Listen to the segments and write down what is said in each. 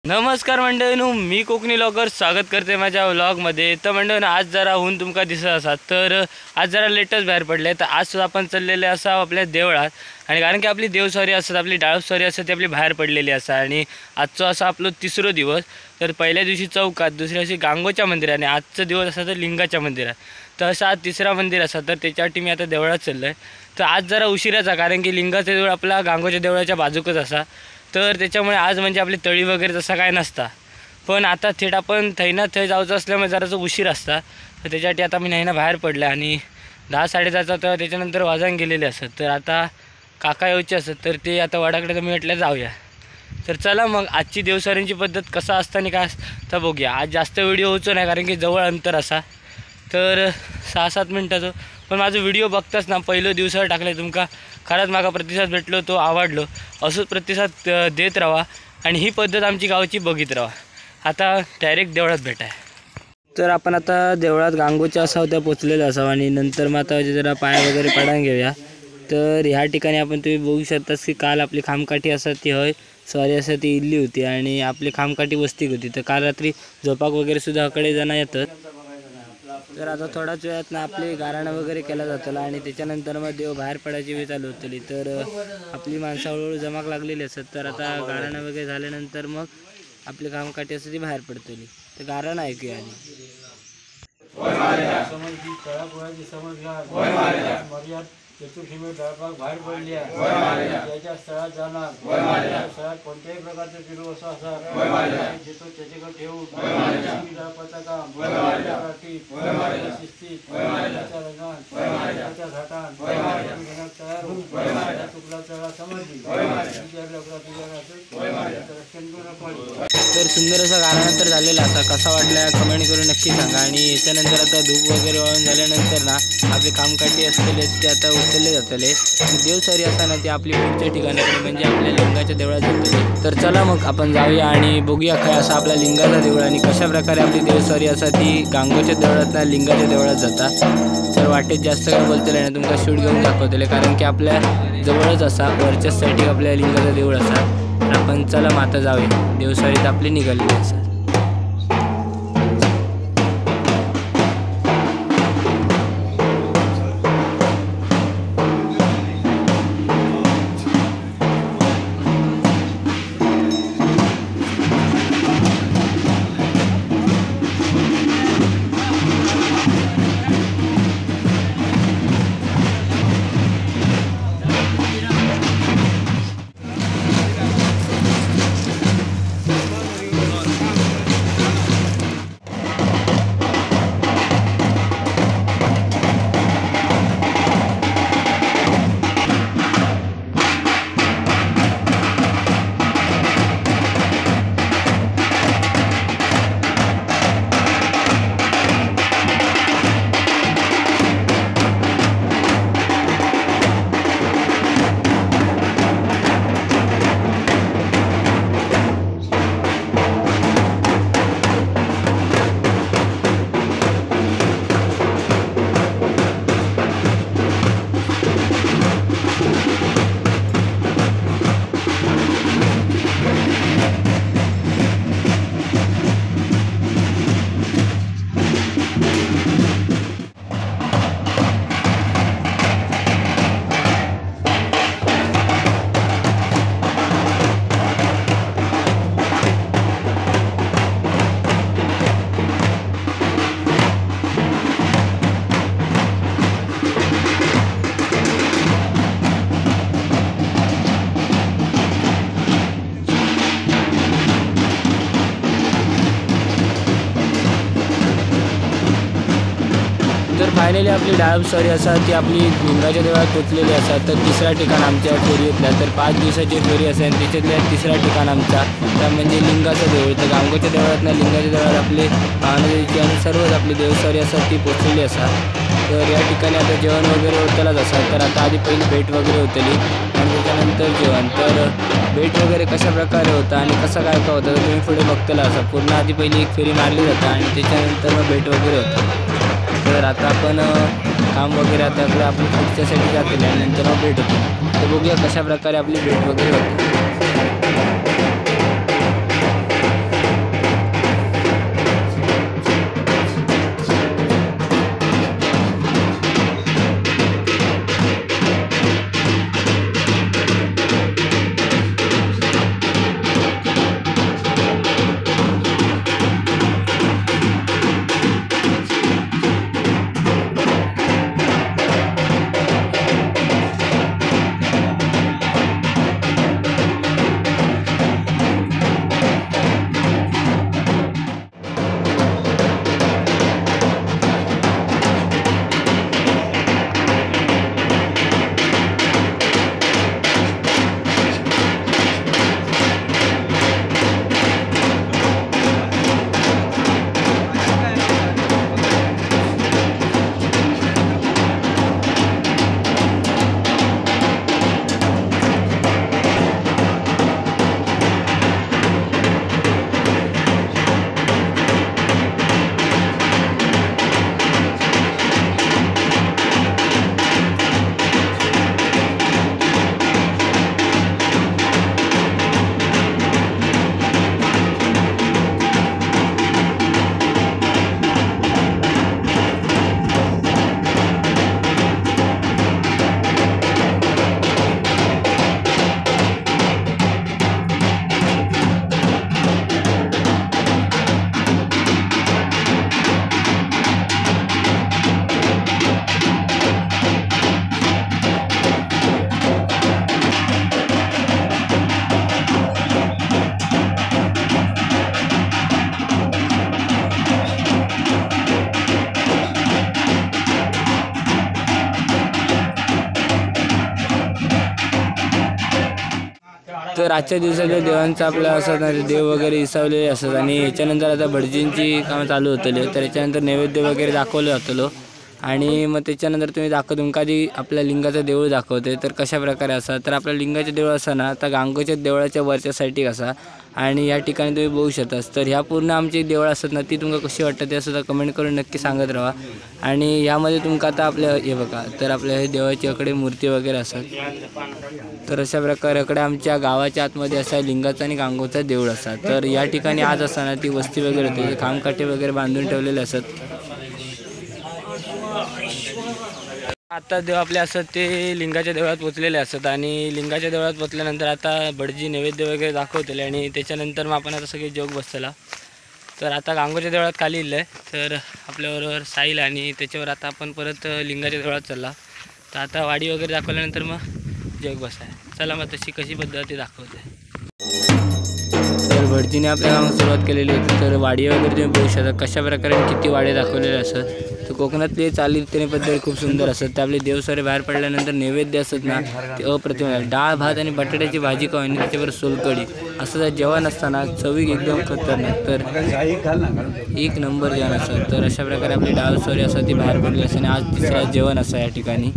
नमस्कार मंडळींनो, मी कोकणी लॉगर स्वागत करते माझ्या व्लॉगमध्ये। तर मंडळींनो, आज जरा ऊन तुमका दिसत असा तर आज जरा लेटच बाहेर पडले। तर आज सुद्धा आपण चाललेले असा आपल्या देवळात, आणि कारण की आपली देवस्वारी असतात, आपली डाळस्वारी असते ती आपली बाहेर पडलेली असा। आणि आजचा असा आपलं तिसरा दिवस। तर पहिल्या दिवशी चौकात, दुसऱ्या दिवशी गांगोच्या मंदिरात, आणि आजचा दिवस असा तर लिंगाच्या मंदिरात। तर असा आज तिसरा मंदिर असा, तर त्याच्यासाठी मी आता देवळात चाललो आहे। तर आज जरा उशिराचा, कारण की लिंगाचं देऊळ आपला गांगोच्या देवळाच्या बाजूकच असा, तर त्याच्यामुळे आज म्हणजे आपली तळी वगैरे तसा काय नसता। पण आता थेट आपण थैना थंय जायचं असल्यामुळे जरासं उशीर असता, तर त्याच्यासाठी आता मी नाहीना बाहेर पडला। आणि 10-10:30 तर त्याच्यानंतर वाजान गेलेले असत। तर आता काका यायचे असत, तर ते आता वडाकडे, तर मी म्हटलं जाऊया। तर चला मग आजची देवस्वारींची पद्धत कसा असता आणि काय तर बघूया। आज जास्त व्हिडिओ होतो नाही, कारण की जवळ अंतर असा, तर 6-7 मिनटाचं। पण माझं व्हिडिओ बघताच ना, पहिलं दिवसावर टाकले तुमका खरंच मागा प्रतिसाद भेटलो, तो आवडलो, असंच प्रतिसाद देत राहा आणि ही पद्धत आमची गावची बघित राहा। आता डायरेक्ट देवळात भेटाय। तर आपण आता देवळात गांगोच्या असा होत्या पोचलेलं असावं, आणि नंतर मग आता जरा पाय वगैरे पडान घेऊया। तर ह्या ठिकाणी आपण तुम्ही बघू शकता की काल आपली खामकाठी असतात ती हय सॉरी असं ती इल्ली होती, आणि आपली खामकाठी वस्ती होती। तर काल रात्री झोपाक वगैरे सुद्धा हकडे जण येतात। तर आता थोड्याच वेळात ना आपली गाराणं वगैरे केला जातं, आणि त्याच्यानंतर मग देव बाहेर पडायची वेळ चालू होतली। तर आपली माणसं हळूहळू जमाक लागलेली असतात। तर आता गाराणं वगैरे झाल्यानंतर मग आपली कामकाठी असं ती बाहेर पडतली। तर गाराणं ऐकूया आधी। बाहेर पडली त्याच्या स्थळात जाणार, स्थळात कोणत्याही प्रकारचे पिरू असं असा घेतो त्याच्याकडे ठेवून पताका शिस्तीत त्याच्या रंगात त्याच्या घाटात तयार होऊन चुकला चढा समजली तर सुंदर असा गाणं तर झालेला असा। कसा वाटला कमेंट करून नक्की सांगा। आणि याच्यानंतर आता धूप वगैरे वाळून झाल्यानंतर ना आपली कामकाठी असलेले ते आता उचलले जातले, आणि देवस्वारी असताना ती आपली पुढच्या ठिकाणाकडे म्हणजे आपल्या लिंगाच्या देवळात जातली। तर चला मग आपण जाऊया आणि बघूया काय असा आपल्या लिंगाचा देवळ, आणि कशा प्रकारे आपली देवस्वारी असा ती गांगोच्या देवळात ना लिंगाच्या देवळात जातात। तर वाटेत जास्त काय बोलतले नाही, तुमका शूट घेऊन दाखवतले, कारण की आपल्या जवळच असा वरच्या साईडला आपल्या लिंगाचा देऊळ असा। तर आपण चला मग आता जाऊया, देवस्वारीत आपली निघालेली असा। फायनली आपली डाळस्वारी असा ती आपली लिंगाच्या देवळात पोचलेली असा। तर तिसरा ठिकाण आमच्या फेरीतला, तर 5 दिवसाची फेरी असेल, त्याच्यातल्या तिसरा ठिकाण आमचा त्या म्हणजे लिंगाचं देऊळ। तर गांगोच्या देवळात ना लिंगाच्या देवळात आपले पाहण्याची आणि सर्वच आपली देवस्वारी असा ती पोचलेली असा। तर या ठिकाणी आता जेवण वगैरे होतलंच असा। तर आता आधी पहिली भेट वगैरे होतली, आणि त्याच्यानंतर जेवण। तर भेट वगैरे कशा प्रकारे होता आणि कसं काय का होतं तर तुम्ही पुढे बघताला असा। पूर्ण आधी पहिली एक फेरी मारली जातं, आणि त्याच्यानंतर मग भेट वगैरे होतं। तर आता आपण काम वगैरे आता आपण पुढच्यासाठी जाते, आणि नंतर मग भेट होतो। तर बघूया कशा प्रकारे आपली भेट वगैरे होते। तर आजच्या दिवसातल्या देवांचा आपल्या असं देव वगैरे विसावलेले असतात आणि याच्यानंतर आता भटजींची कामं चालू होतले. तर याच्यानंतर नैवेद्य वगैरे दाखवलं जातलो आणि मग त्याच्यानंतर तुम्ही तुमका आधी आपल्या लिंगाचं देऊळ दाखवते. तर कशा प्रकारे असा तर आपल्या लिंगाचं देऊळ असा ना आता गांगोच्या देवळाच्या वरच्या साईडीक असा आणि या ठिकाणी तुम्ही बघू शकतास. तर ह्या पूर्ण आमची देवळं असतात ना ती तुमका कशी वाटतं ते सुद्धा कमेंट करून नक्की सांगत राहा. आणि यामध्ये तुमका आता आपल्या हे बघा तर आपल्या हे देवाची इकडे मूर्ती वगैरे असतात. तर अशा प्रकारे इकडे आमच्या गावाच्या आतमध्ये असा लिंगाचा आणि गांगोचा देऊळ असा. तर या ठिकाणी आज असताना ती वस्ती वगैरे होती, खामकाठी वगैरे बांधून ठेवलेले असतात. आता देव आपले असतात ते लिंगाच्या देवळात पोचलेले असतात आणि लिंगाच्या देवळात पोचल्यानंतर आता भटजी नैवेद्य वगैरे दाखवतले आणि त्याच्यानंतर मग आपण आता सगळे जोग बसतला. तर आता गांगोच्या देवळात खाली इलं आहे. तर आपल्याबरोबर साईल आणि त्याच्यावर आता आपण परत लिंगाच्या देवळात चालला. तर आता वाडी वगैरे दाखवल्यानंतर मग जोग बसाय. चला मग तशी कशी पद्धत ती दाखवते. तर भटजीने आपल्या गावात सुरुवात केलेली होती. तर वाडी वगैरे तुम्ही बघू शकता कशा प्रकारे किती वाडे दाखवलेले असतात. तर कोकणातले चालीरीती पद्धती खूप सुंदर असतात. तर आपले देवसारे बाहेर पडल्यानंतर नैवेद्य असतात ना ते अप्रतिम आहे. डाळ भात आणि बटाट्याची भाजी खाऊ आणि त्याच्यावर सोलकढी असं जर जेवण असताना चवीक एकदम खतरनाक. तर एक नंबर जेवण असतं. तर अशा प्रकारे आपली डाळ सॉरी असतात ती बाहेर पडली असते आणि आज तिसरा जेवण असं या ठिकाणी.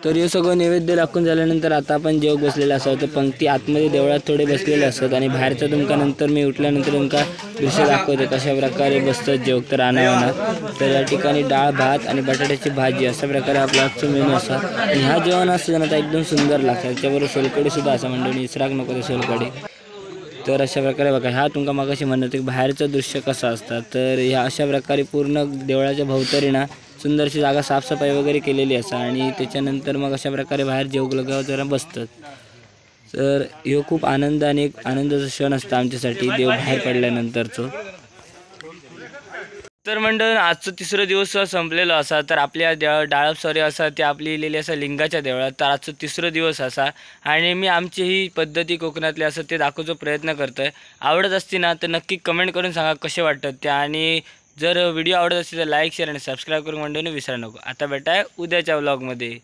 तर हे सगळं नैवेद्य दाखवून झाल्यानंतर आता आपण जेव बसलेलं असतो. तर पंक्ती आतमध्ये देवळात थोडे बसलेले असतात आणि बाहेरचं तुमका नंतर मी उठल्यानंतर तुमका दृश्य दाखवते कशा प्रकारे बसतात जेव. तर रानावनात तर या ठिकाणी डाळ भात आणि बटाट्याची भाजी अशा प्रकारे आपला आजचं मेनू असतात. आणि ह्या जेवण असतं आता एकदम सुंदर लागतात. त्याच्याबरोबर सोलकढी सुद्धा असं म्हणजे इसराक नको ते सोलकढी. तर अशा प्रकारे बघा ह्या तुमका मागाशी म्हणत होते की बाहेरचं दृश्य कसं असतं. तर ह्या अशा प्रकारे पूर्ण देवळाच्या भोवताली ना सुंदरशी जागा साफसफाई वगैरे केलेली असं आणि त्याच्यानंतर मग अशा प्रकारे बाहेर जेवलं जरा बसतात. तर ह्यो खूप आनंद आणि एक आनंदाचा क्षण असतं आमच्यासाठी देव बाहेर पडल्यानंतरचं. तर मंडळ आजचं तिसरं दिवस संपलेलं असा. तर आपल्या डाळप सॉरी असा ते आपली लिहिलेली असा लिंगाच्या देवळात. तर आजचं तिसरं दिवस असा आणि मी आमची ही पद्धती कोकणातली असं ते दाखवण्याचा प्रयत्न करतो आहे. आवडत असती ना तर नक्की कमेंट करून सांगा कसे वाटतात त्या. आणि जर व्हिडिओ आवडत असतील तर लाईक शेअर आणि सबस्क्राईब करून मंडळीने विसरू नको. आता भेटाय उद्याच्या व्लॉगमध्ये.